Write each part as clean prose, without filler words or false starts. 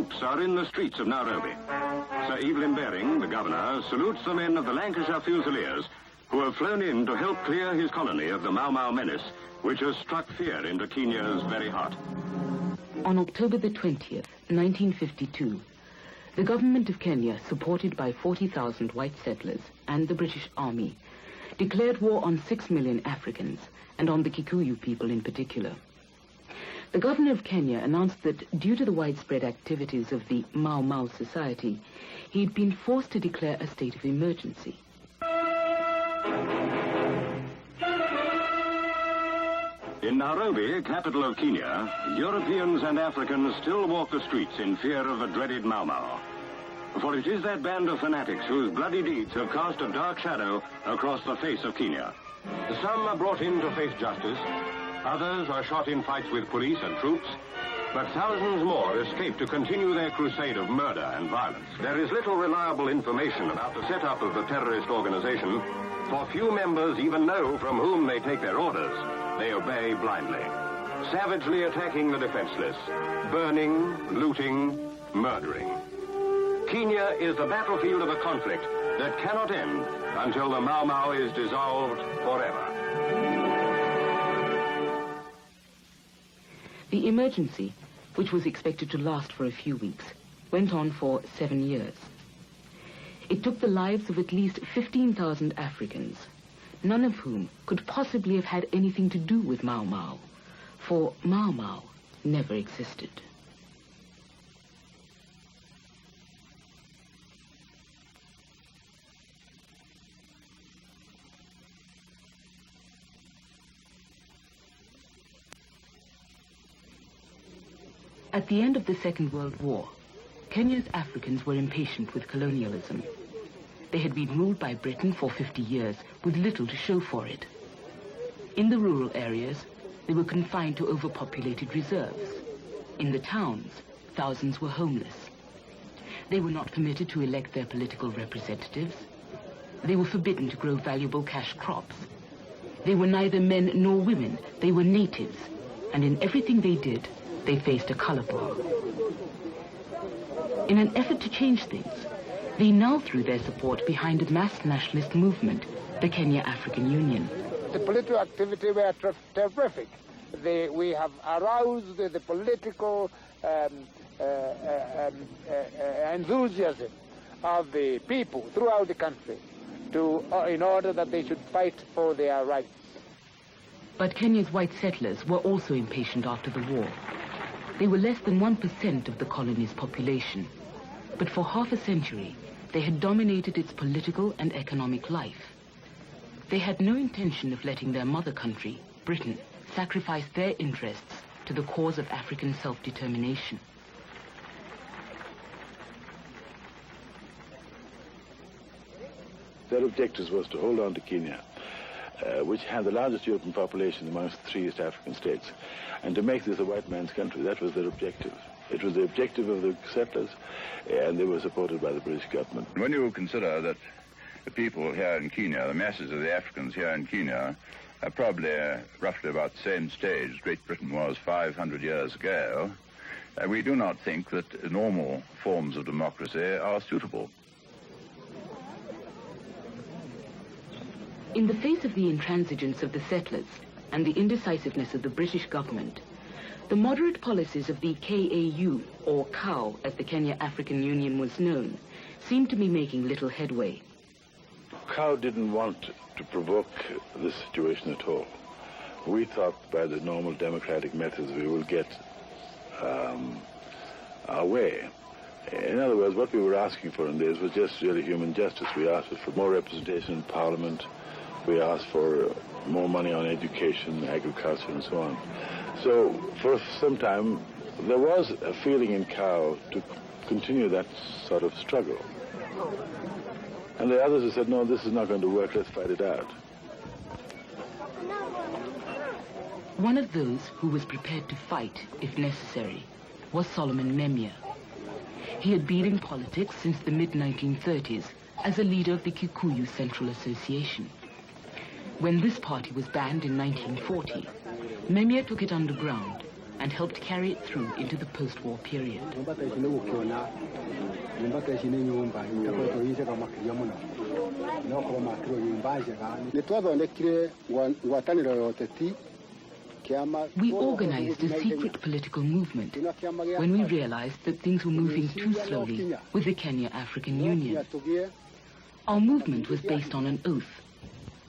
troops are in the streets of Nairobi. Sir Evelyn Baring, the governor, salutes the men of the Lancashire Fusiliers who have flown in to help clear his colony of the Mau Mau menace, which has struck fear into Kenya's very heart. On October the 20th, 1952, the government of Kenya, supported by 40,000 white settlers and the British Army, declared war on 6 million Africans, and on the Kikuyu people in particular. The governor of Kenya announced that due to the widespread activities of the Mau Mau society, he had been forced to declare a state of emergency. In Nairobi, capital of Kenya, Europeans and Africans still walk the streets in fear of the dreaded Mau Mau. For it is that band of fanatics whose bloody deeds have cast a dark shadow across the face of Kenya. Some are brought in to face justice, others are shot in fights with police and troops, but thousands more escape to continue their crusade of murder and violence. There is little reliable information about the setup of the terrorist organization, for few members even know from whom they take their orders. They obey blindly, savagely attacking the defenseless, burning, looting, murdering. Kenya is the battlefield of a conflict that cannot end until the Mau Mau is dissolved forever. The emergency, which was expected to last for a few weeks, went on for 7 years. It took the lives of at least 15,000 Africans, none of whom could possibly have had anything to do with Mau Mau, for Mau Mau never existed. At the end of the Second World War, Kenya's Africans were impatient with colonialism. They had been ruled by Britain for 50 years with little to show for it. In the rural areas, they were confined to overpopulated reserves. In the towns, thousands were homeless. They were not permitted to elect their political representatives. They were forbidden to grow valuable cash crops. They were neither men nor women. They were natives. And in everything they did, they faced a color bar. In an effort to change things, they now threw their support behind a mass nationalist movement, the Kenya African Union. The political activity were terrific. We have aroused the political enthusiasm of the people throughout the country in order that they should fight for their rights. But Kenya's white settlers were also impatient after the war. They were less than 1% of the colony's population, but for half a century, they had dominated its political and economic life. They had no intention of letting their mother country, Britain, sacrifice their interests to the cause of African self-determination. Their objectives was to hold on to Kenya, which had the largest European population amongst the 3 East African states, and to make this a white man's country. That was their objective. It was the objective of the settlers, and they were supported by the British government. When you consider that the people here in Kenya, the masses of the Africans here in Kenya, are probably roughly about the same stage Great Britain was 500 years ago, we do not think that normal forms of democracy are suitable. In the face of the intransigence of the settlers and the indecisiveness of the British government, the moderate policies of the KAU, or COW as the Kenya African Union was known, seemed to be making little headway. COW didn't want to provoke this situation at all. We thought by the normal democratic methods we will get our way. In other words, what we were asking for in this was just really human justice. We asked for more representation in Parliament. We asked for more money on education, agriculture, and so on. So for some time, there was a feeling in COW to continue that sort of struggle. And the others have said, no, this is not going to work, let's fight it out. One of those who was prepared to fight, if necessary, was Solomon Memia. He had been in politics since the mid-1930s as a leader of the Kikuyu Central Association. When this party was banned in 1940, Memia took it underground and helped carry it through into the post-war period. We organized a secret political movement when we realized that things were moving too slowly with the Kenya African Union. Our movement was based on an oath,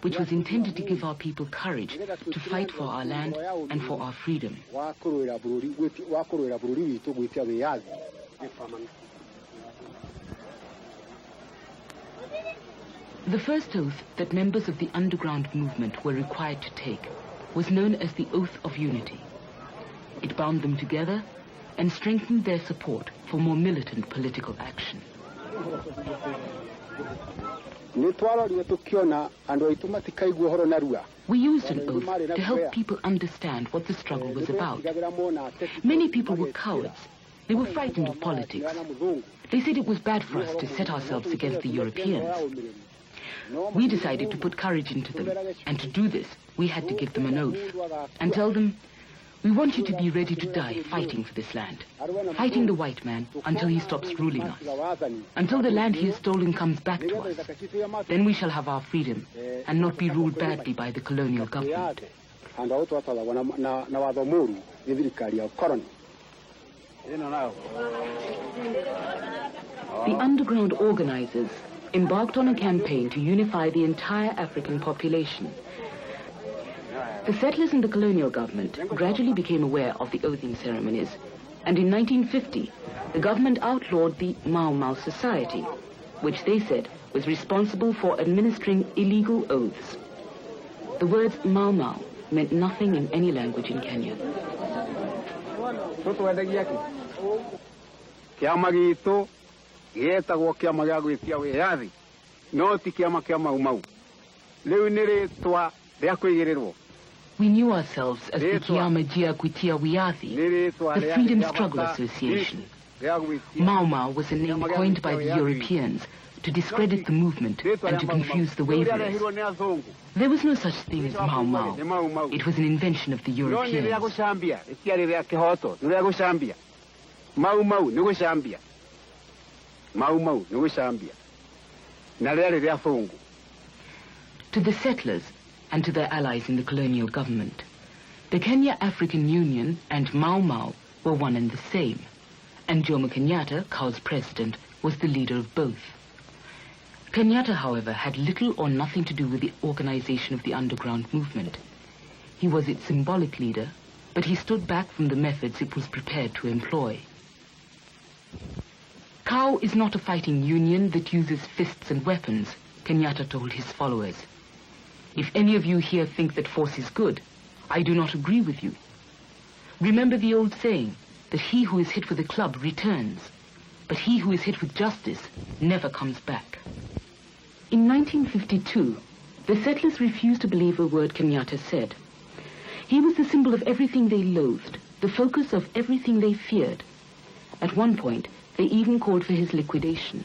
which was intended to give our people courage to fight for our land and for our freedom. The first oath that members of the underground movement were required to take was known as the Oath of Unity. It bound them together and strengthened their support for more militant political action. We used an oath to help people understand what the struggle was about. Many people were cowards. They were frightened of politics. They said it was bad for us to set ourselves against the Europeans. We decided to put courage into them, and to do this, we had to give them an oath and tell them, we want you to be ready to die fighting for this land, fighting the white man until he stops ruling us, until the land he has stolen comes back to us. Then we shall have our freedom and not be ruled badly by the colonial government. The underground organizers embarked on a campaign to unify the entire African population. The settlers and the colonial government gradually became aware of the oathing ceremonies, and in 1950, the government outlawed the Mau Mau Society, which they said was responsible for administering illegal oaths. The words Mau Mau meant nothing in any language in Kenya. We knew ourselves as the Kiama Jia Kutia Wiathi, the Freedom Struggle Association. Mau Mau was a name coined by the Europeans to discredit the movement and to confuse the waverers. There was no such thing as Mau Mau. It was an invention of the Europeans. To the settlers and to their allies in the colonial government, the Kenya African Union and Mau Mau were one and the same, and Jomo Kenyatta, COW's president, was the leader of both. Kenyatta, however, had little or nothing to do with the organization of the underground movement. He was its symbolic leader, but he stood back from the methods it was prepared to employ. COW is not a fighting union that uses fists and weapons, Kenyatta told his followers. If any of you here think that force is good, I do not agree with you. Remember the old saying that he who is hit with a club returns, but he who is hit with justice never comes back. In 1952, the settlers refused to believe a word Kenyatta said. He was the symbol of everything they loathed, the focus of everything they feared. At one point, they even called for his liquidation.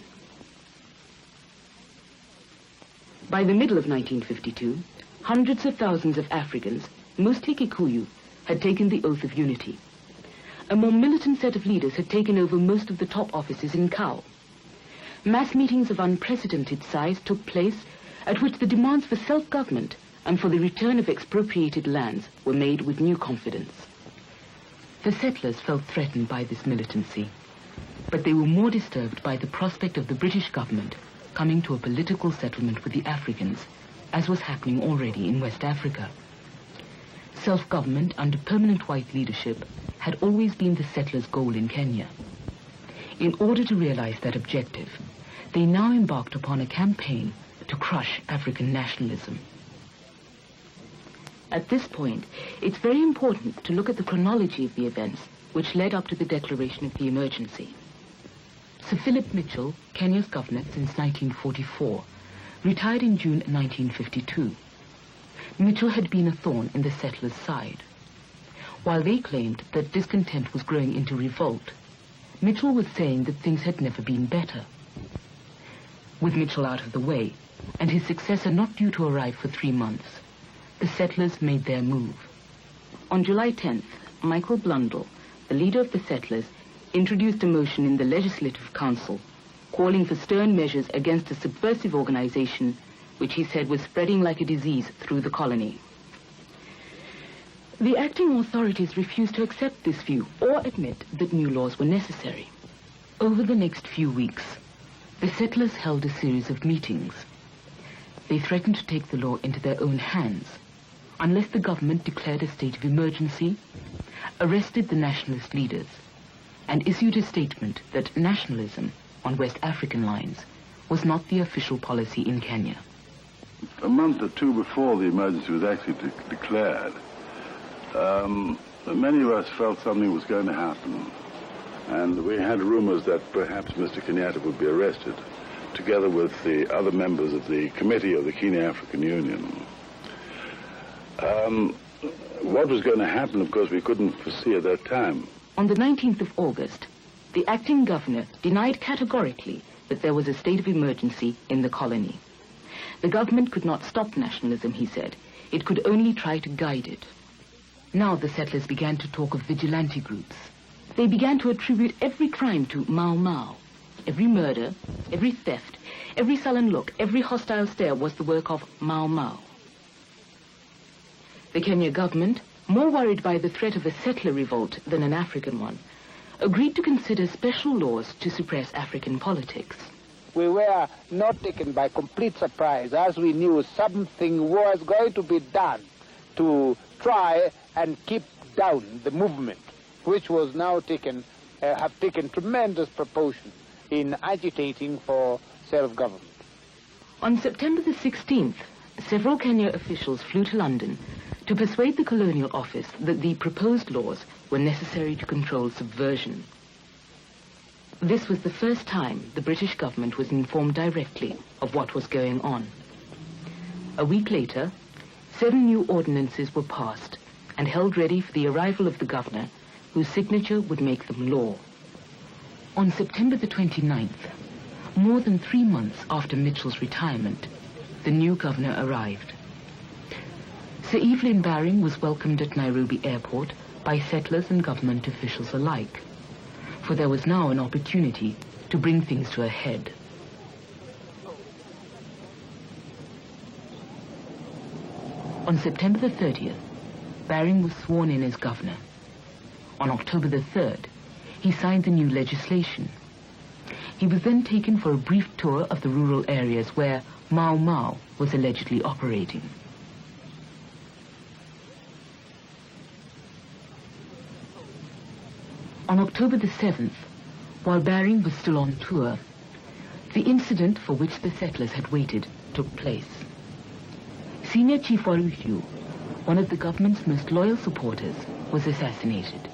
By the middle of 1952, hundreds of thousands of Africans, mostly Kikuyu, had taken the Oath of Unity. A more militant set of leaders had taken over most of the top offices in COW. Mass meetings of unprecedented size took place, at which the demands for self-government and for the return of expropriated lands were made with new confidence. The settlers felt threatened by this militancy, but they were more disturbed by the prospect of the British government coming to a political settlement with the Africans, as was happening already in West Africa. Self-government under permanent white leadership had always been the settlers' goal in Kenya. In order to realize that objective, they now embarked upon a campaign to crush African nationalism. At this point, it's very important to look at the chronology of the events which led up to the declaration of the emergency. Sir Philip Mitchell, Kenya's governor since 1944, retired in June 1952. Mitchell had been a thorn in the settlers' side. While they claimed that discontent was growing into revolt, Mitchell was saying that things had never been better. With Mitchell out of the way, and his successor not due to arrive for 3 months, the settlers made their move. On July 10th, Michael Blundell, the leader of the settlers, introduced a motion in the Legislative Council calling for stern measures against a subversive organization which he said was spreading like a disease through the colony. The acting authorities refused to accept this view or admit that new laws were necessary. Over the next few weeks, the settlers held a series of meetings. They threatened to take the law into their own hands unless the government declared a state of emergency, arrested the nationalist leaders, and issued a statement that nationalism on West African lines was not the official policy in Kenya. A month or two before the emergency was actually declared, many of us felt something was going to happen. And we had rumors that perhaps Mr. Kenyatta would be arrested, together with the other members of the committee of the Kenya African Union. What was going to happen, of course, we couldn't foresee at that time. On the 19th of August, the acting governor denied categorically that there was a state of emergency in the colony. The government could not stop nationalism, he said. It could only try to guide it. Now the settlers began to talk of vigilante groups. They began to attribute every crime to Mau Mau. Every murder, every theft, every sullen look, every hostile stare was the work of Mau Mau. The Kenya government, more worried by the threat of a settler revolt than an African one, agreed to consider special laws to suppress African politics. We were not taken by complete surprise, as we knew something was going to be done to try and keep down the movement, which was now have taken tremendous proportion in agitating for self-government. On September the 16th, several Kenya officials flew to London to persuade the Colonial Office that the proposed laws were necessary to control subversion. This was the first time the British government was informed directly of what was going on. A week later, 7 new ordinances were passed and held ready for the arrival of the governor, whose signature would make them law. On September the 29th, more than 3 months after Mitchell's retirement, the new governor arrived. Sir Evelyn Baring was welcomed at Nairobi Airport by settlers and government officials alike, for there was now an opportunity to bring things to a head. On September the 30th, Baring was sworn in as governor. On October the 3rd, he signed the new legislation. He was then taken for a brief tour of the rural areas where Mau Mau was allegedly operating. On October the 7th, while Baring was still on tour, the incident for which the settlers had waited took place. Senior Chief Waruhiu, one of the government's most loyal supporters, was assassinated.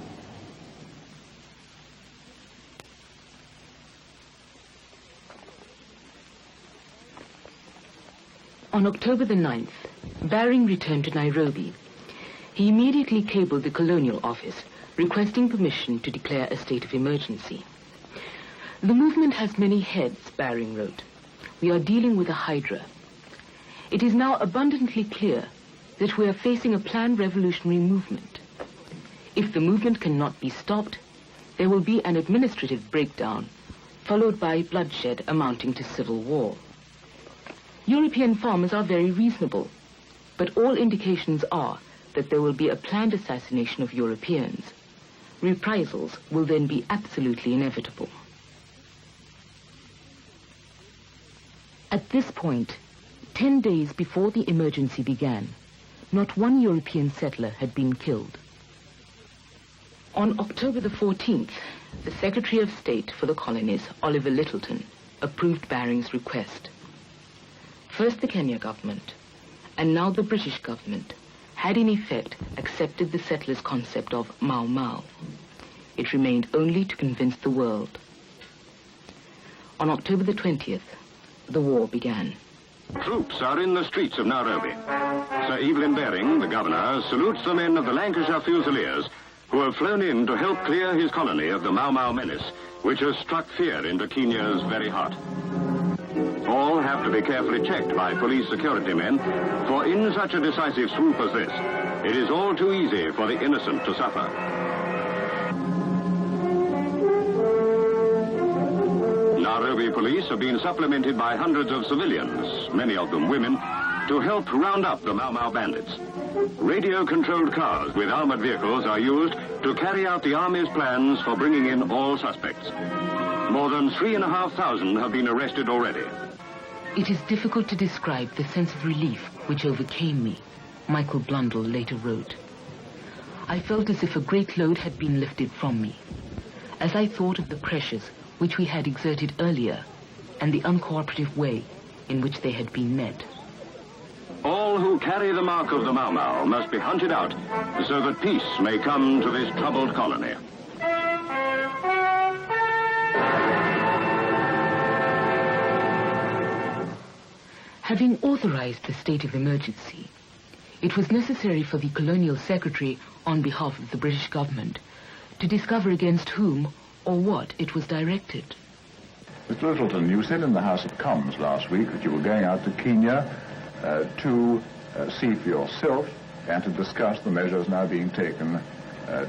On October the 9th, Baring returned to Nairobi. He immediately cabled the Colonial Office, requesting permission to declare a state of emergency. The movement has many heads, Baring wrote. We are dealing with a hydra. It is now abundantly clear that we are facing a planned revolutionary movement. If the movement cannot be stopped, there will be an administrative breakdown, followed by bloodshed amounting to civil war. European farmers are very reasonable, but all indications are that there will be a planned assassination of Europeans. Reprisals will then be absolutely inevitable. At this point, 10 days before the emergency began, not one European settler had been killed. On October the 14th, the Secretary of State for the Colonies, Oliver Littleton, approved Baring's request. First the Kenya government, and now the British government, had in effect accepted the settlers' concept of Mau Mau. It remained only to convince the world. On October the 20th, the war began. Troops are in the streets of Nairobi. Sir Evelyn Baring, the governor, salutes the men of the Lancashire Fusiliers who have flown in to help clear his colony of the Mau Mau menace, which has struck fear into Kenya's very heart. All have to be carefully checked by police security men, for in such a decisive swoop as this, It is all too easy for the innocent to suffer. Nairobi police have been supplemented by hundreds of civilians, many of them women, to help round up the Mau Mau bandits. Radio-controlled cars with armored vehicles are used to carry out the Army's plans for bringing in all suspects. More than 3,500 have been arrested already. It is difficult to describe the sense of relief which overcame me, Michael Blundell later wrote. I felt as if a great load had been lifted from me, as I thought of the pressures which we had exerted earlier and the uncooperative way in which they had been met. All who carry the mark of the Mau Mau must be hunted out so that peace may come to this troubled colony. Having authorized the state of emergency, it was necessary for the Colonial Secretary, on behalf of the British government, to discover against whom or what it was directed. Mr. Littleton, you said in the House of Commons last week that you were going out to Kenya to see for yourself and to discuss the measures now being taken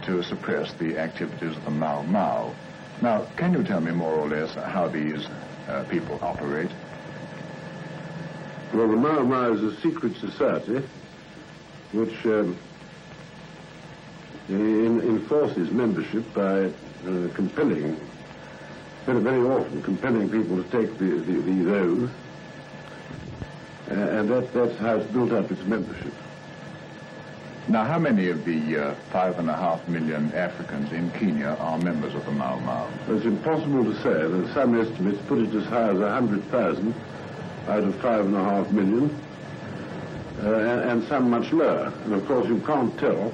to suppress the activities of the Mau Mau. Now, can you tell me more or less how these people operate? Well, the Mau Mau is a secret society which enforces membership by compelling, very often compelling people to take these oaths, and that's how it's built up its membership. Now, how many of the 5.5 million Africans in Kenya are members of the Mau Mau? It's impossible to say. There's some estimates put it as high as 100,000 out of 5.5 million, and some much lower. And of course, you can't tell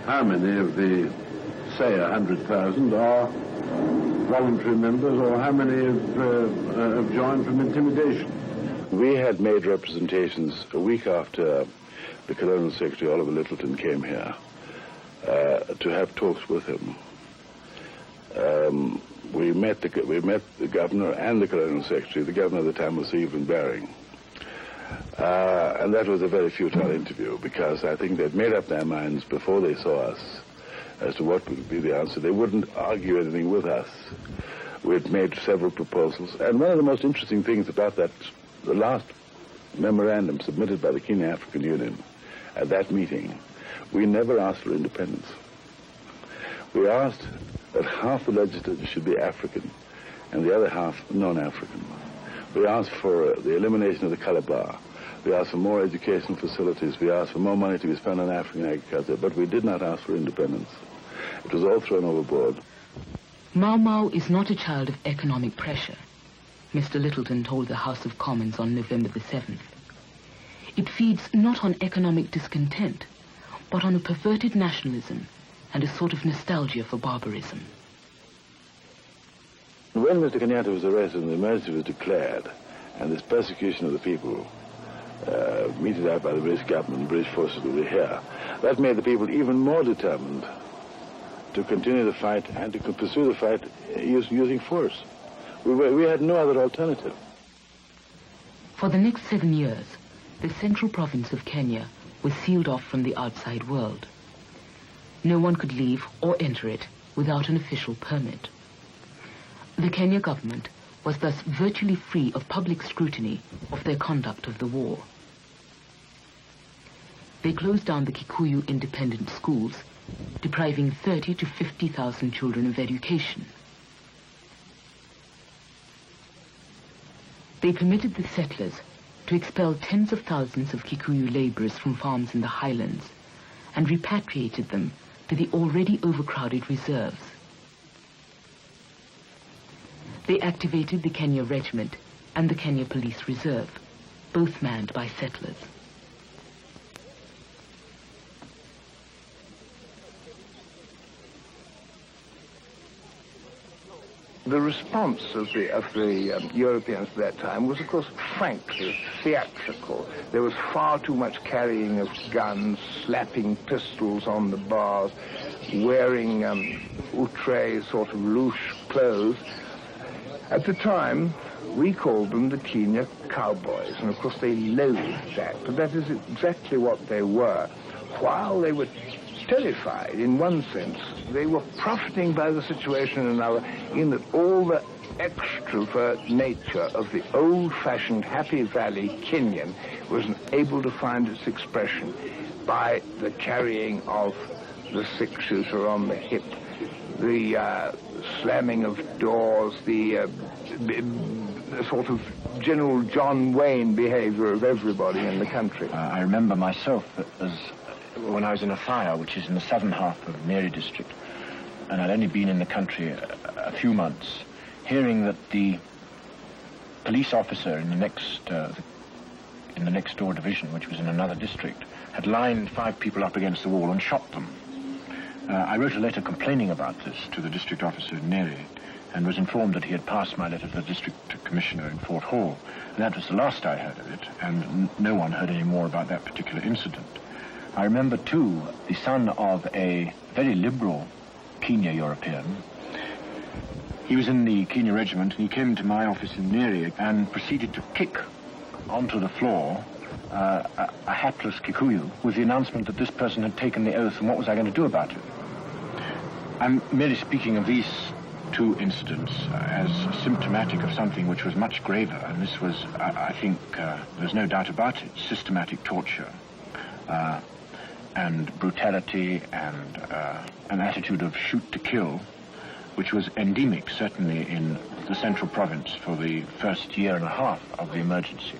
how many of the, say, 100,000 are voluntary members or how many have joined from intimidation. We had made representations a week after the Colonial Secretary, Oliver Littleton, came here to have talks with him. We met the governor and the Colonial Secretary. The governor at the time was Sir Evelyn Baring. And that was a very futile interview because I think they'd made up their minds before they saw us as to what would be the answer. They wouldn't argue anything with us. We'd made several proposals. And one of the most interesting things about that, the last memorandum submitted by the Kenya African Union at that meeting, we never asked for independence. We asked that half the legislature should be African and the other half non-African. We asked for the elimination of the color bar. We asked for more educational facilities. We asked for more money to be spent on African agriculture, but we did not ask for independence. It was all thrown overboard. Mau Mau is not a child of economic pressure, Mr. Littleton told the House of Commons on November the 7th. It feeds not on economic discontent, but on a perverted nationalism and a sort of nostalgia for barbarism. When Mr. Kenyatta was arrested and the emergency was declared, and this persecution of the people meted out by the British government and British forces over here, that made the people even more determined to continue the fight and to pursue the fight using force. We had no other alternative. For the next 7 years, the central province of Kenya was sealed off from the outside world. No one could leave or enter it without an official permit. The Kenya government was thus virtually free of public scrutiny of their conduct of the war. They closed down the Kikuyu independent schools, depriving 30 to 50,000 children of education. They permitted the settlers to expel tens of thousands of Kikuyu laborers from farms in the highlands and repatriated them to the already overcrowded reserves. They activated the Kenya Regiment and the Kenya Police Reserve, both manned by settlers. The response of the Europeans at that time was, of course, frankly theatrical. There was far too much carrying of guns, slapping pistols on the bars, wearing outre sort of louche clothes. At the time, We called them the Kenya cowboys, and of course they loathed that, but that is exactly what they were. While they were terrified, in one sense, they were profiting by the situation in another, in that all the extrovert nature of the old-fashioned Happy Valley Kenyan was able to find its expression by the carrying of the six-shooter on the hip, the slamming of doors, the sort of general John Wayne behavior of everybody in the country. I remember myself when I was in Athaya, which is in the southern half of Nyeri district, and I'd only been in the country a few months, hearing that the police officer in the next door division, which was in another district, had lined 5 people up against the wall and shot them. I wrote a letter complaining about this to the district officer in Nyeri, and was informed that he had passed my letter to the district commissioner in Fort Hall. And that was the last I heard of it, and no one heard any more about that particular incident. I remember, too, the son of a very liberal Kenya European. He was in the Kenya regiment, and he came to my office in Nyeri and proceeded to kick onto the floor a hapless Kikuyu with the announcement that this person had taken the oath, and what was I going to do about it? I'm merely speaking of these 2 incidents as symptomatic of something which was much graver, and this was, I think, there's no doubt about it, systematic torture and brutality and an attitude of shoot to kill, which was endemic, certainly, in the central province for the first year and a half of the emergency.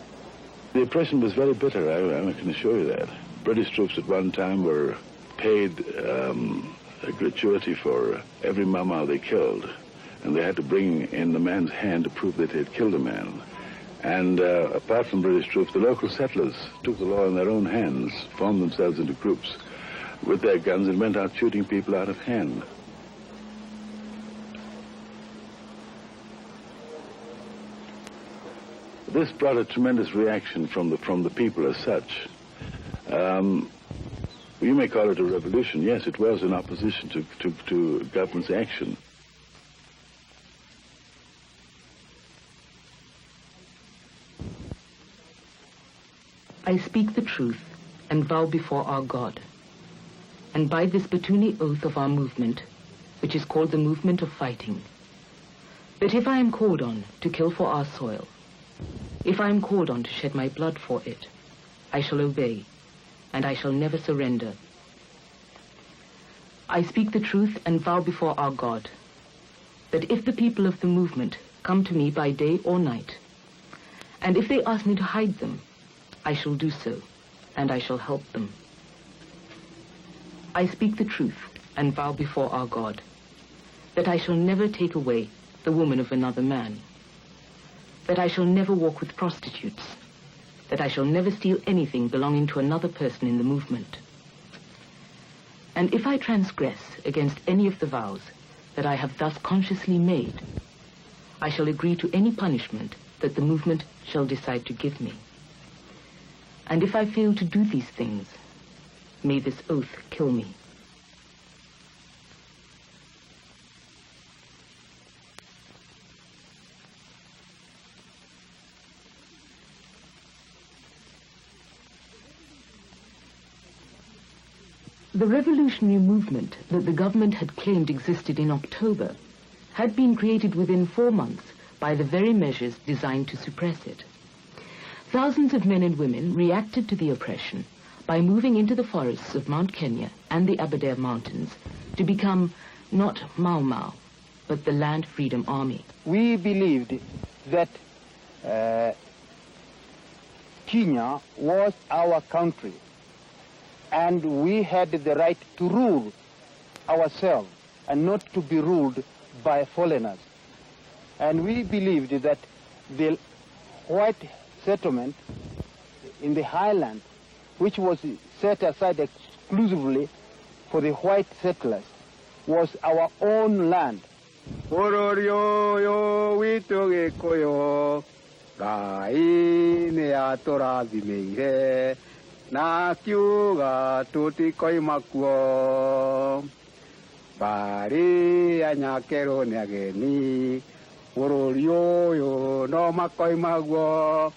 The oppression was very bitter, I can assure you that. British troops at one time were paid a gratuity for every Mau Mau they killed, and they had to bring in the man's hand to prove that they had killed a man. And apart from British troops, the local settlers took the law in their own hands, formed themselves into groups with their guns, and went out shooting people out of hand. This brought a tremendous reaction from the people as such. You may call it a revolution. Yes, it was in opposition to government's action. I speak the truth and vow before our God, and by this Batuni oath of our movement, which is called the movement of fighting, that if I am called on to kill for our soil, if I am called on to shed my blood for it, I shall obey, and I shall never surrender. I speak the truth and vow before our God, that if the people of the movement come to me by day or night, and if they ask me to hide them, I shall do so, and I shall help them. I speak the truth and vow before our God, that I shall never take away the woman of another man, that I shall never walk with prostitutes, that I shall never steal anything belonging to another person in the movement. And if I transgress against any of the vows that I have thus consciously made, I shall agree to any punishment that the movement shall decide to give me. And if I fail to do these things, may this oath kill me. The revolutionary movement that the government had claimed existed in October had been created within 4 months by the very measures designed to suppress it. Thousands of men and women reacted to the oppression by moving into the forests of Mount Kenya and the Aberdare Mountains to become not Mau Mau, but the Land Freedom Army. We believed that Kenya was our country, and we had the right to rule ourselves and not to be ruled by foreigners. And we believed that the white settlement in the highland, which was set aside exclusively for the white settlers, was our own land. Na kiuga tutikoi makuo bari anyakero ni ageni Porolio no makoi magwo.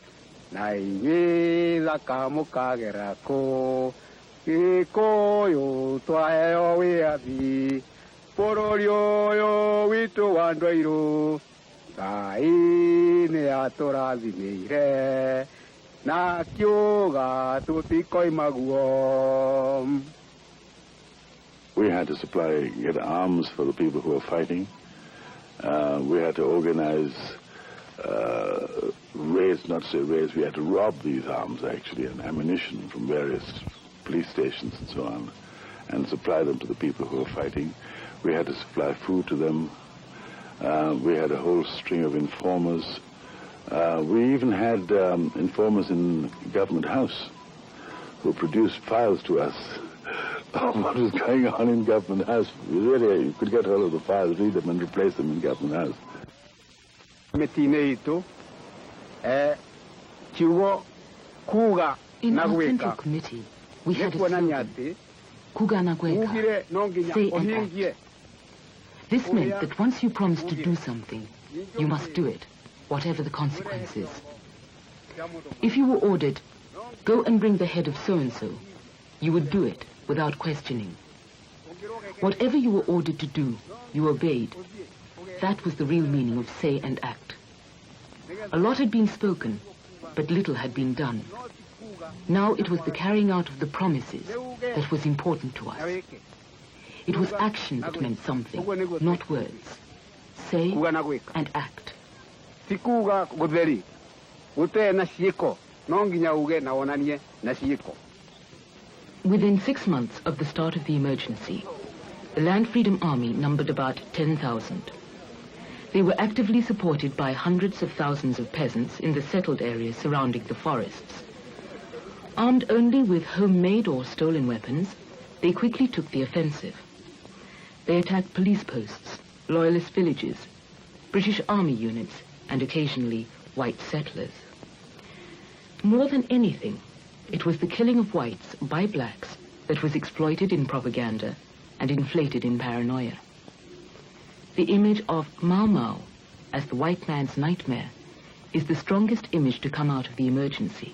Nai zaka mukagera ko. Iko yo twae o wiathi. Porolio yo witu wandwairo. Ngai ne atorathimire. Na kyoga tutikoi magwo. We had to get arms for the people who were fighting. We had to organize raids, not say raids, we had to rob these arms actually and ammunition from various police stations and so on and supply them to the people who were fighting. We had to supply food to them. We had a whole string of informers. We even had informers in Government House who produced files to us of what was going on in Government House. Really, you could get hold of the files, read them, and replace them in Government House. In our Central Committee, we had a slogan, Kuga Nagweka, say and act. This meant that once you promised to do something, you must do it, whatever the consequences. If you were ordered, go and bring the head of so-and-so, you would do it without questioning. Whatever you were ordered to do, you obeyed. That was the real meaning of say and act. A lot had been spoken, but little had been done. Now it was the carrying out of the promises that was important to us. It was action that meant something, not words. Say and act. Within 6 months of the start of the emergency, the Land Freedom Army numbered about 10,000. They were actively supported by hundreds of thousands of peasants in the settled areas surrounding the forests. Armed only with homemade or stolen weapons, they quickly took the offensive. They attacked police posts, loyalist villages, British Army units, and occasionally white settlers. More than anything, it was the killing of whites by blacks that was exploited in propaganda and inflated in paranoia. The image of Mau Mau as the white man's nightmare is the strongest image to come out of the emergency.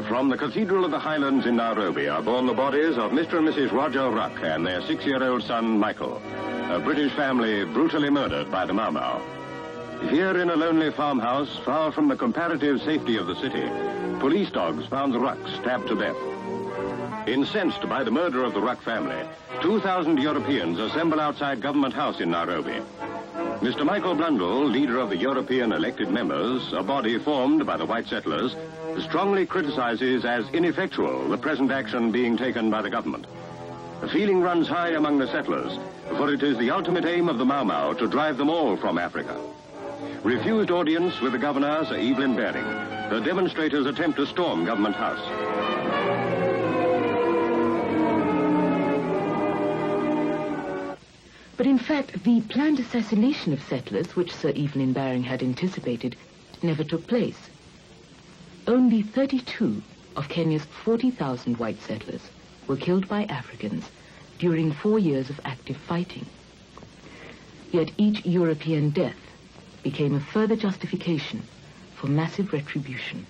From the Cathedral of the Highlands in Nairobi are borne the bodies of Mr. and Mrs. Roger Ruck and their 6-year-old son, Michael, a British family brutally murdered by the Mau Mau. Here in a lonely farmhouse, far from the comparative safety of the city, police dogs found the Rucks stabbed to death. Incensed by the murder of the Ruck family, 2,000 Europeans assemble outside Government House in Nairobi. Mr. Michael Blundell, leader of the European elected members, a body formed by the white settlers, strongly criticizes as ineffectual the present action being taken by the government. The feeling runs high among the settlers, for it is the ultimate aim of the Mau Mau to drive them all from Africa. Refused audience with the governor, Sir Evelyn Baring. The demonstrators attempt to storm Government House. But in fact, the planned assassination of settlers, which Sir Evelyn Baring had anticipated, never took place. Only 32 of Kenya's 40,000 white settlers were killed by Africans during 4 years of active fighting. Yet each European death became a further justification for massive retribution.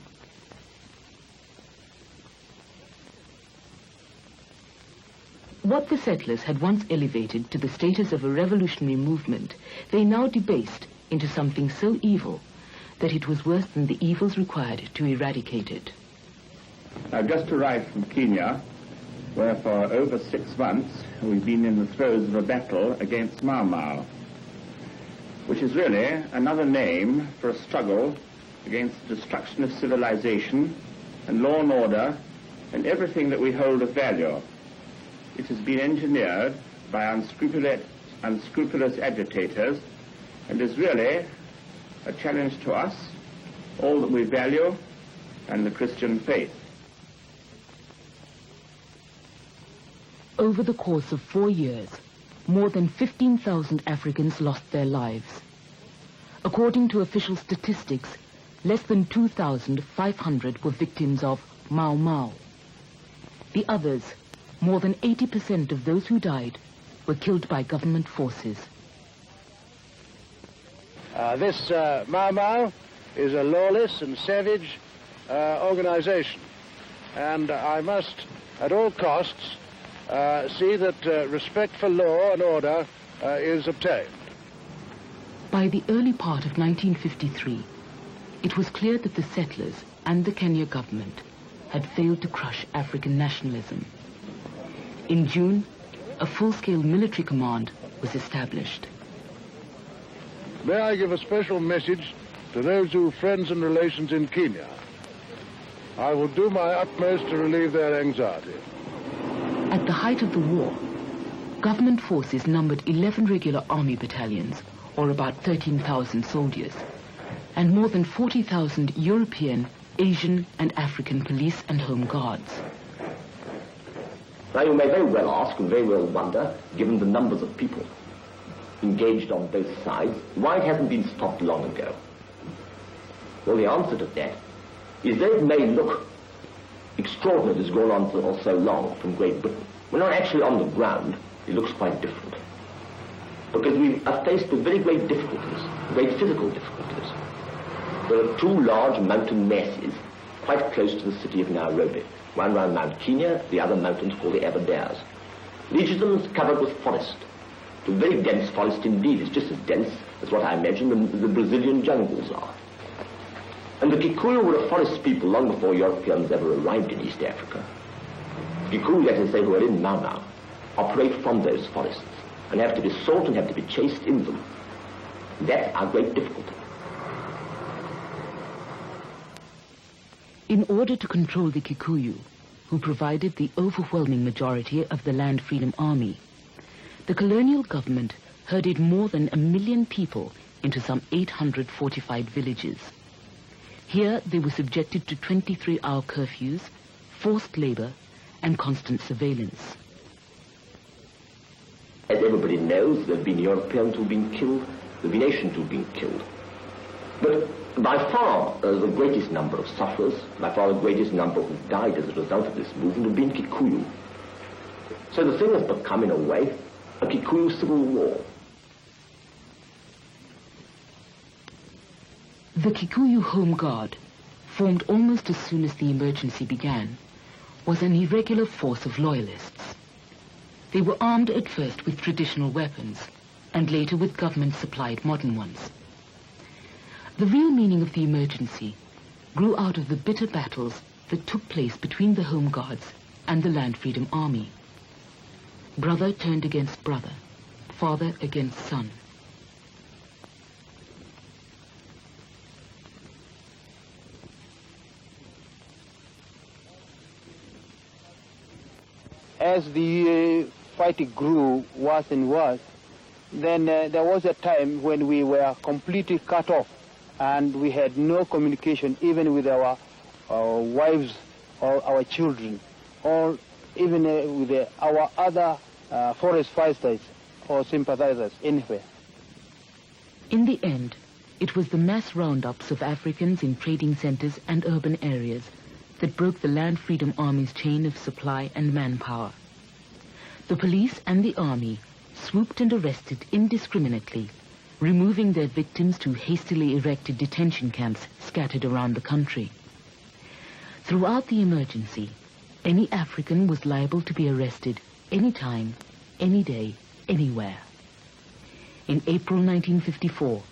What the settlers had once elevated to the status of a revolutionary movement, they now debased into something so evil that it was worse than the evils required to eradicate it. I've just arrived from Kenya, where for over 6 months we've been in the throes of a battle against Mau Mau, which is really another name for a struggle against the destruction of civilization and law and order and everything that we hold of value. It has been engineered by unscrupulous agitators and is really a challenge to us, all that we value, and the Christian faith. Over the course of 4 years, more than 15,000 Africans lost their lives. According to official statistics, less than 2,500 were victims of Mau Mau. The others, more than 80% of those who died, were killed by government forces. This Mau Mau is a lawless and savage organization, and I must, at all costs, see that respect for law and order is obtained. By the early part of 1953, it was clear that the settlers and the Kenya government had failed to crush African nationalism. In June, a full-scale military command was established. May I give a special message to those who have friends and relations in Kenya? I will do my utmost to relieve their anxiety. At the height of the war, government forces numbered 11 regular army battalions, or about 13,000 soldiers, and more than 40,000 European, Asian, and African police and home guards. Now you may very well ask and very well wonder, given the numbers of people engaged on both sides, why it hasn't been stopped long ago. Well, the answer to that is that it may look extraordinary that it's gone on for so long from Great Britain. We're not actually on the ground, it looks quite different. Because we are faced with very great difficulties, great physical difficulties. There are two large mountain masses quite close to the city of Nairobi. One round Mount Kenya, the other mountains called the Aberdares. Each of them is covered with forest. A very dense forest indeed. It's just as dense as what I imagine the Brazilian jungles are. And the Kikuyu were a forest people long before Europeans ever arrived in East Africa. Kikuyu, let us say, who are in Mau Mau, operate from those forests and have to be sought and have to be chased in them. That's our great difficulty. In order to control the Kikuyu, who provided the overwhelming majority of the Land Freedom Army, the colonial government herded more than 1 million people into some 800 fortified villages. Here they were subjected to 23-hour curfews, forced labor, and constant surveillance. As everybody knows, there have been Europeans who have been killed, there have been Asians who have been killed. But by far the greatest number of sufferers, by far the greatest number who died as a result of this movement have been Kikuyu. So the thing has become, in a way, a Kikuyu civil war. The Kikuyu Home Guard, formed almost as soon as the emergency began, was an irregular force of loyalists. They were armed at first with traditional weapons, and later with government-supplied modern ones. The real meaning of the emergency grew out of the bitter battles that took place between the Home Guards and the Land Freedom Army. Brother turned against brother, father against son. As the fighting grew worse and worse, then there was a time when we were completely cut off and we had no communication even with our wives or our children, or even with our other forest fighters or sympathizers anywhere. In the end, it was the mass roundups of Africans in trading centers and urban areas that broke the Land Freedom Army's chain of supply and manpower. The police and the army swooped and arrested indiscriminately, removing their victims to hastily erected detention camps scattered around the country. Throughout the emergency, any African was liable to be arrested anytime, any day, anywhere. In April 1954,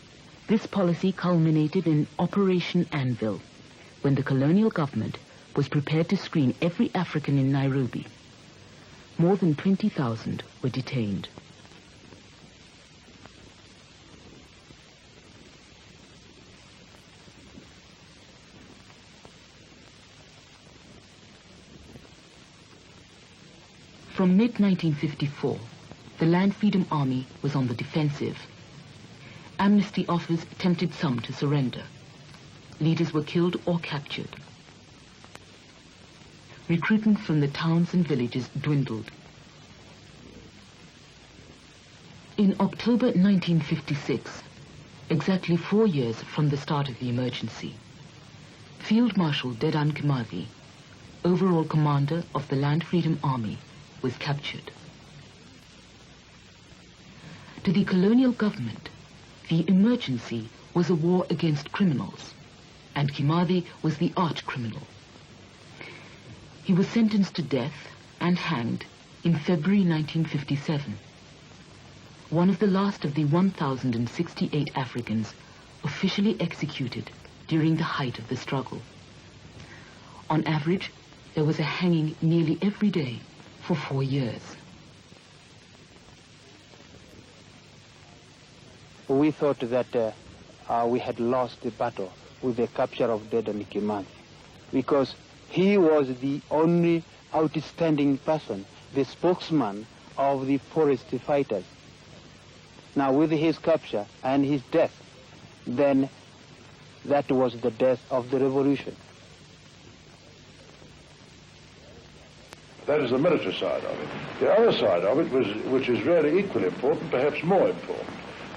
this policy culminated in Operation Anvil, when the colonial government was prepared to screen every African in Nairobi. More than 20,000 were detained. From mid-1954, the Land Freedom Army was on the defensive. Amnesty offers tempted some to surrender. Leaders were killed or captured. Recruitment from the towns and villages dwindled. In October 1956, exactly 4 years from the start of the emergency, Field Marshal Dedan Kimathi, overall commander of the Land Freedom Army, was captured. To the colonial government, the emergency was a war against criminals, and Kimathi was the arch-criminal. He was sentenced to death and hanged in February 1957. One of the last of the 1,068 Africans officially executed during the height of the struggle. On average, there was a hanging nearly every day for 4 years. We thought that we had lost the battle with the capture of Dedan Kimathi, because he was the only outstanding person, the spokesman of the forest fighters. Now, with his capture and his death, then that was the death of the revolution. That is the military side of it. The other side of it, which is really equally important, perhaps more important,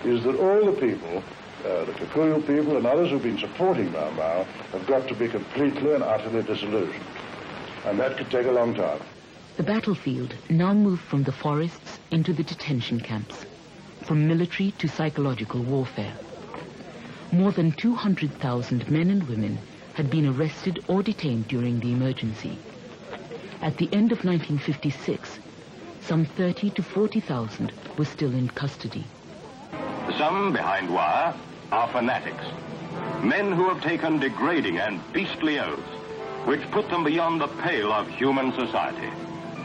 is that all the people, the Kikuyu people and others who've been supporting Mau Mau, have got to be completely and utterly disillusioned. And that could take a long time. The battlefield now moved from the forests into the detention camps, from military to psychological warfare. More than 200,000 men and women had been arrested or detained during the emergency. At the end of 1956, some 30 to 40,000 were still in custody. Some behind wire are fanatics, men who have taken degrading and beastly oaths, which put them beyond the pale of human society.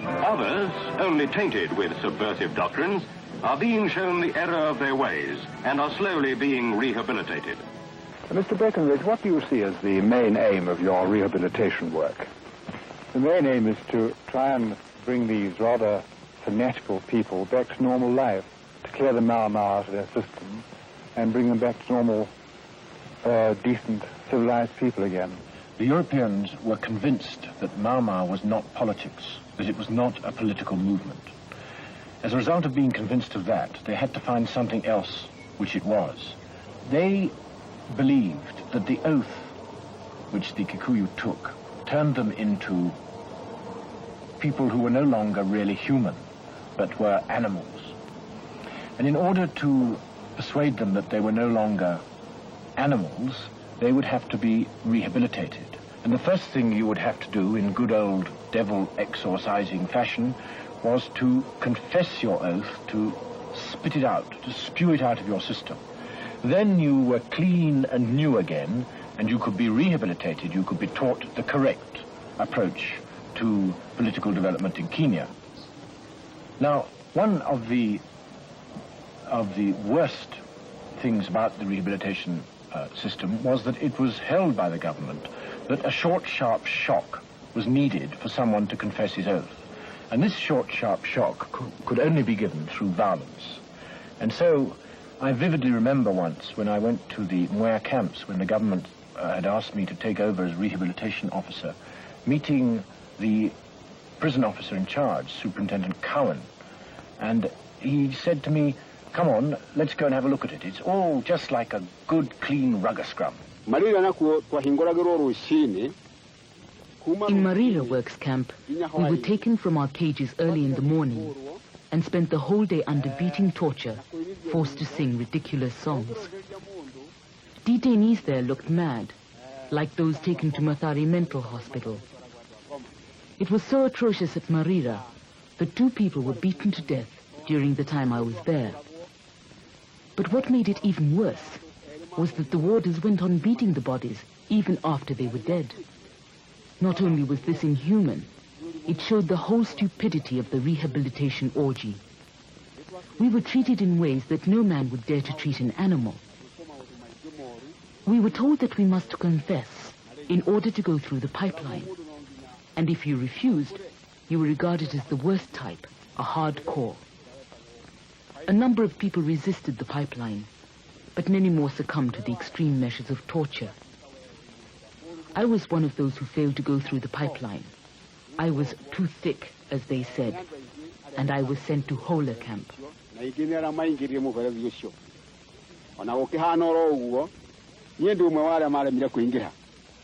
Others, only tainted with subversive doctrines, are being shown the error of their ways and are slowly being rehabilitated. Mr. Breckenridge, what do you see as the main aim of your rehabilitation work? The main aim is to try and bring these rather fanatical people back to normal life, to clear the Mau Mau out of their system and bring them back to normal, decent, civilized people again. The Europeans were convinced that Mau Mau was not politics, that it was not a political movement. As a result of being convinced of that, they had to find something else which it was. They believed that the oath which the Kikuyu took turned them into people who were no longer really human, but were animals. And in order to persuade them that they were no longer animals, they would have to be rehabilitated. And the first thing you would have to do in good old devil exorcising fashion was to confess your oath, to spit it out, to spew it out of your system. Then you were clean and new again, and you could be rehabilitated, you could be taught the correct approach to political development in Kenya. Now, one of the worst things about the rehabilitation system was that it was held by the government that a short, sharp shock was needed for someone to confess his oath. And this short, sharp shock could only be given through violence. And so I vividly remember once when I went to the Mwea camps, when the government had asked me to take over as rehabilitation officer, meeting the prison officer in charge, Superintendent Cowan. And he said to me, "Come on, let's go and have a look at it. It's all just like a good, clean rugger scrum." In Marira Works Camp, we were taken from our cages early in the morning and spent the whole day under beating torture, forced to sing ridiculous songs. Detainees there looked mad, like those taken to Mathari Mental Hospital. It was so atrocious at Marira that 2 people were beaten to death during the time I was there. But what made it even worse was that the warders went on beating the bodies even after they were dead. Not only was this inhuman, it showed the whole stupidity of the rehabilitation orgy. We were treated in ways that no man would dare to treat an animal. We were told that we must confess in order to go through the pipeline. And if you refused, you were regarded as the worst type, a hardcore. A number of people resisted the pipeline, but many more succumbed to the extreme measures of torture. I was one of those who failed to go through the pipeline. I was too thick, as they said, and I was sent to Hola Camp.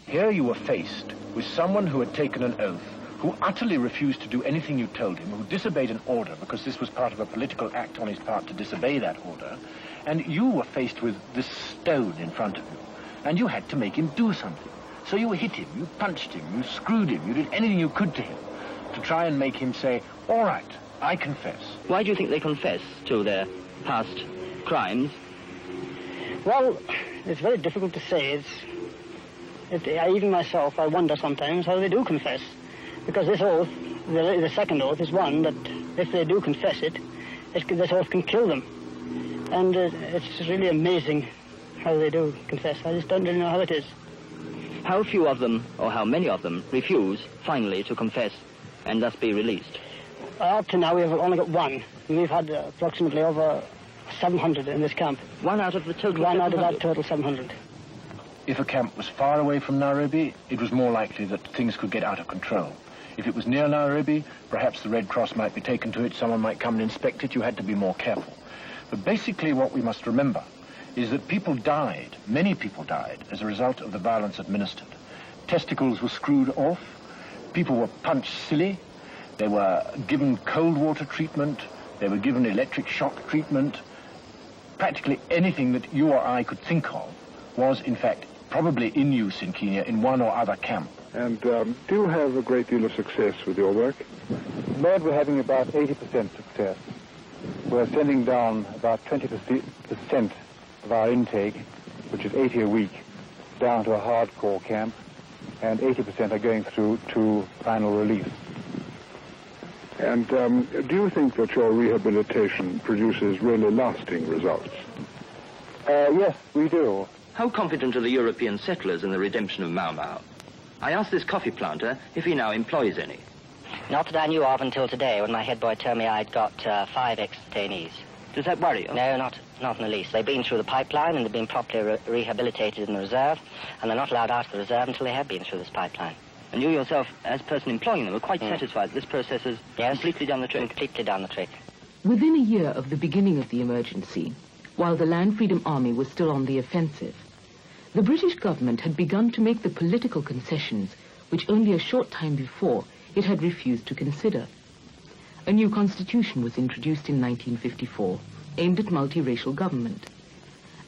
Here you were faced with someone who had taken an oath, who utterly refused to do anything you told him, who disobeyed an order because this was part of a political act on his part to disobey that order, And you were faced with this stone in front of you, and you had to make him do something. So you hit him, you punched him, you screwed him, you did anything you could to him to try and make him say, all right, I confess. Why do you think they confess to their past crimes? Well, it's very difficult to say. Even myself, I wonder sometimes how they do confess. Because this oath, the second oath, is one that if they do confess it, this oath can kill them. And it's really amazing how they do confess. I just don't really know how it is. How few of them, or how many of them, refuse finally to confess and thus be released? Up to now, we've only got one. We've had approximately over 700 in this camp. One out of the total 1 out 700? of that total 700. If a camp was far away from Nairobi, it was more likely that things could get out of control. If it was near Nairobi, perhaps the Red Cross might be taken to it, someone might come and inspect it, you had to be more careful. But basically what we must remember is that people died, many people died, as a result of the violence administered. Testicles were screwed off, people were punched silly, they were given cold water treatment, they were given electric shock treatment. Practically anything that you or I could think of was, in fact, probably in use in Kenya in one or other camp. And do you have a great deal of success with your work? Lord, we're having about 80% success. We're sending down about 20% of our intake, which is 80 a week, down to a hardcore camp, and 80% are going through to final release. And do you think that your rehabilitation produces really lasting results? Yes, we do. How confident are the European settlers in the redemption of Mau Mau? I asked this coffee planter if he now employs any. Not that I knew of until today, when my head boy told me I'd got 5 ex-detainees. Does that worry you? No, not in the least. They've been through the pipeline and they've been properly rehabilitated in the reserve, and they're not allowed out of the reserve until they have been through this pipeline. And you yourself, as person employing them, are quite satisfied that this process has completely done the trick? Completely done the trick. Within a year of the beginning of the emergency, while the Land Freedom Army was still on the offensive, the British government had begun to make the political concessions which only a short time before it had refused to consider. A new constitution was introduced in 1954, aimed at multiracial government.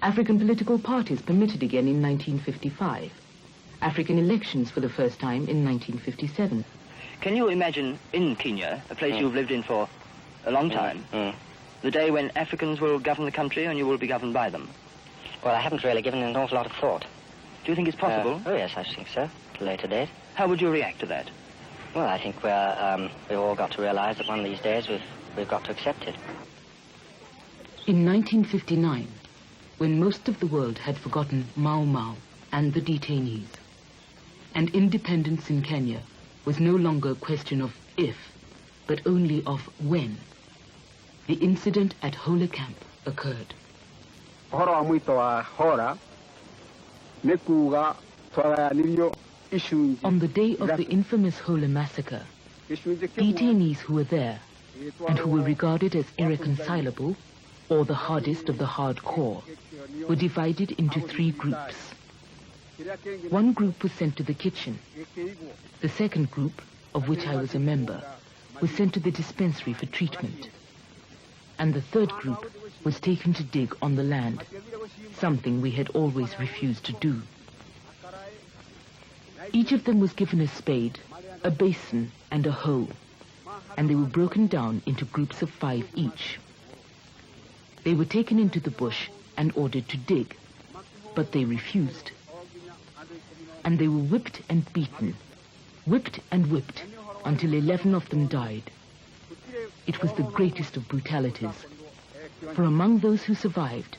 African political parties permitted again in 1955. African elections for the first time in 1957. Can you imagine in Kenya, a place you've lived in for a long time, the day when Africans will govern the country and you will be governed by them? Well, I haven't really given it an awful lot of thought. Do you think it's possible? Oh, yes, I think so, at a later date. How would you react to that? Well, I think we've all got to realize that one of these days we've got to accept it. In 1959, when most of the world had forgotten Mau Mau and the detainees, and independence in Kenya was no longer a question of if, but only of when, the incident at Hola Camp occurred. On the day of the infamous Hola massacre, detainees who were there and who were regarded as irreconcilable or the hardest of the hardcore were divided into 3 groups. One group was sent to the kitchen. The second group, of which I was a member, was sent to the dispensary for treatment. And the third group was taken to dig on the land, something we had always refused to do. Each of them was given a spade, a basin, and a hoe, and they were broken down into groups of 5 each. They were taken into the bush and ordered to dig, but they refused. And they were whipped and beaten, whipped and whipped, until 11 of them died. It was the greatest of brutalities, for among those who survived,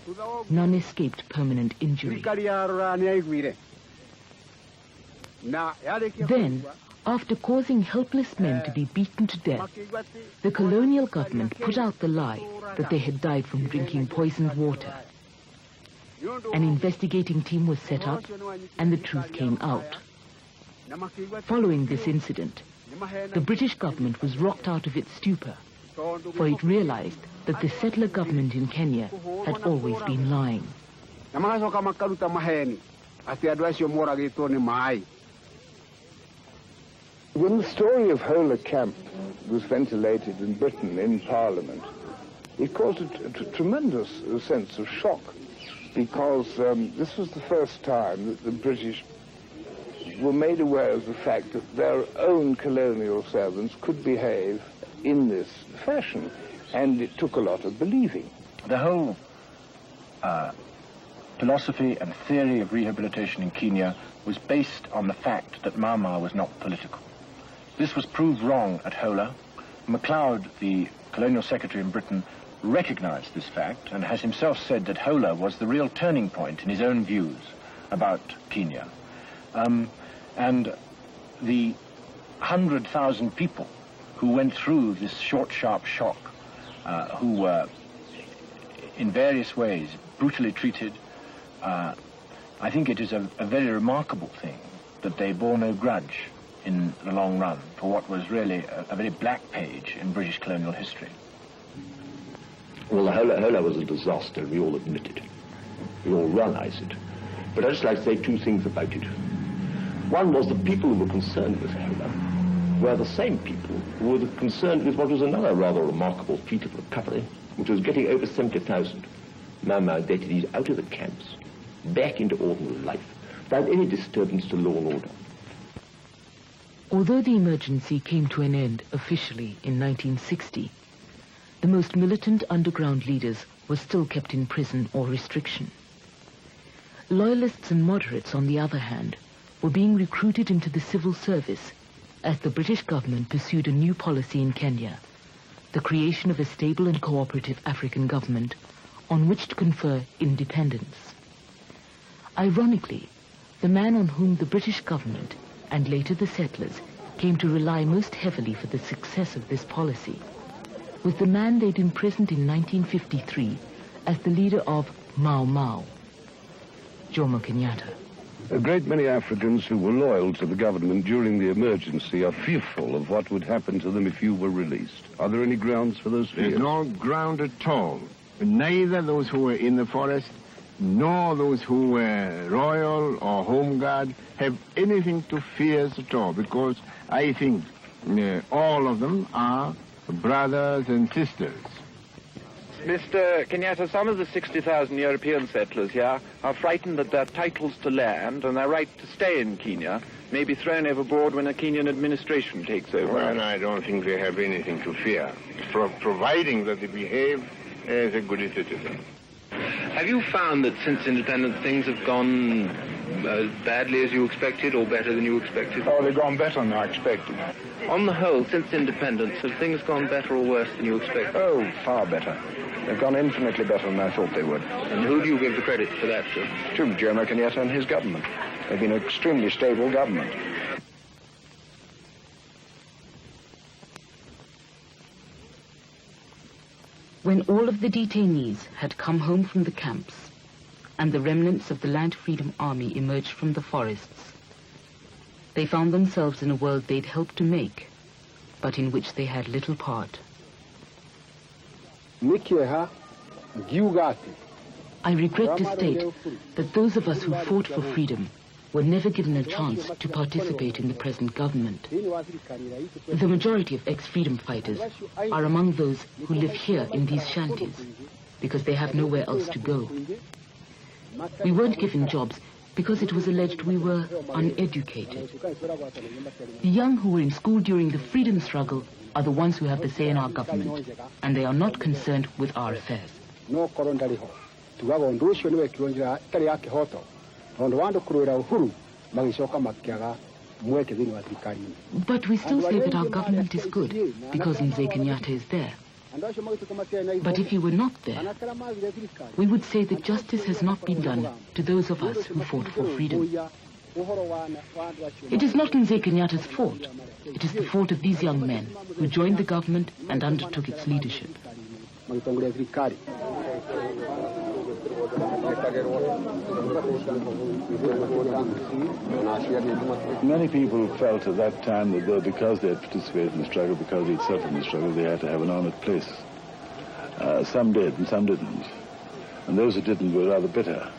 none escaped permanent injury. Then, after causing helpless men to be beaten to death, the colonial government put out the lie that they had died from drinking poisoned water. An investigating team was set up, and the truth came out. Following this incident, the British government was rocked out of its stupor, for it realized that the settler government in Kenya had always been lying. When the story of Hola Camp was ventilated in Britain in Parliament, it caused a tremendous sense of shock, because this was the first time that the British were made aware of the fact that their own colonial servants could behave in this fashion, and it took a lot of believing. The whole philosophy and theory of rehabilitation in Kenya was based on the fact that Mau Mau was not political. This was proved wrong at Hola. MacLeod, the colonial secretary in Britain, recognized this fact and has himself said that Hola was the real turning point in his own views about Kenya. And the 100,000 people who went through this short, sharp shock, who were in various ways brutally treated, I think it is a very remarkable thing that they bore no grudge in the long run for what was really a very black page in British colonial history. Well, the Hola was a disaster, we all admit it. We all realize it. But I'd just like to say two things about it. One was the people who were concerned with Hola were the same people who were concerned with what was another rather remarkable feat of recovery, which was getting over 70,000 Mau Mau detainees out of the camps, back into ordinary life, without any disturbance to law and order. Although the emergency came to an end officially in 1960, the most militant underground leaders were still kept in prison or restriction. Loyalists and moderates, on the other hand, were being recruited into the civil service as the British government pursued a new policy in Kenya, the creation of a stable and cooperative African government on which to confer independence. Ironically, the man on whom the British government and later the settlers came to rely most heavily for the success of this policy was the man they'd imprisoned in 1953 as the leader of Mau Mau, Jomo Kenyatta. A great many Africans who were loyal to the government during the emergency are fearful of what would happen to them if you were released. Are there any grounds for those fears? There's no ground at all. Neither those who were in the forest nor those who were royal or home guard have anything to fear at all, because I think all of them are brothers and sisters. Mr. Kenyatta, some of the 60,000 European settlers here are frightened that their titles to land and their right to stay in Kenya may be thrown overboard when a Kenyan administration takes over. Well, I don't think they have anything to fear, providing that they behave as a good citizen. Have you found that since independence things have gone as badly as you expected or better than you expected? Oh, they've gone better than I expected. On the whole, since independence, have things gone better or worse than you expected? Oh, far better. They've gone infinitely better than I thought they would. And who do you give the credit for that to? To Jomo Kenyatta and his government. They've been an extremely stable government. When all of the detainees had come home from the camps and the remnants of the Land Freedom Army emerged from the forests, they found themselves in a world they'd helped to make, but in which they had little part. I regret to state that those of us who fought for freedom were never given a chance to participate in the present government. The majority of ex-freedom fighters are among those who live here in these shanties because they have nowhere else to go. We weren't given jobs because it was alleged we were uneducated. The young who were in school during the freedom struggle are the ones who have the say in our government, and they are not concerned with our affairs. But we still say that our government is good because Mzee Kenyatta is there. But if he were not there, we would say that justice has not been done to those of us who fought for freedom. It is not Mzee Kenyatta's fault. It is the fault of these young men who joined the government and undertook its leadership. Many people felt at that time that though because they had participated in the struggle, because they had suffered in the struggle, they had to have an honoured place. Some did and some didn't. And those who didn't were rather bitter.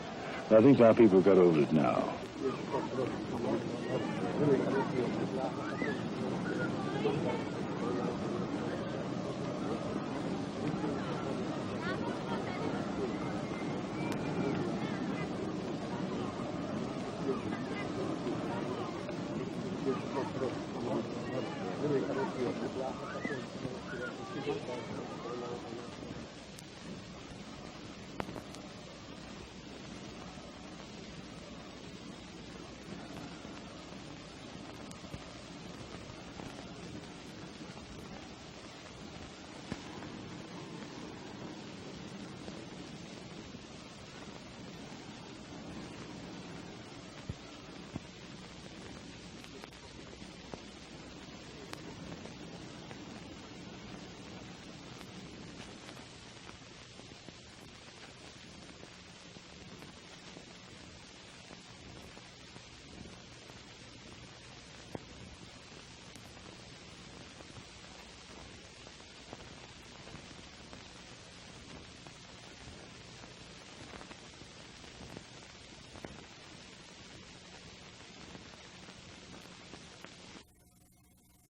But I think our people got over it now.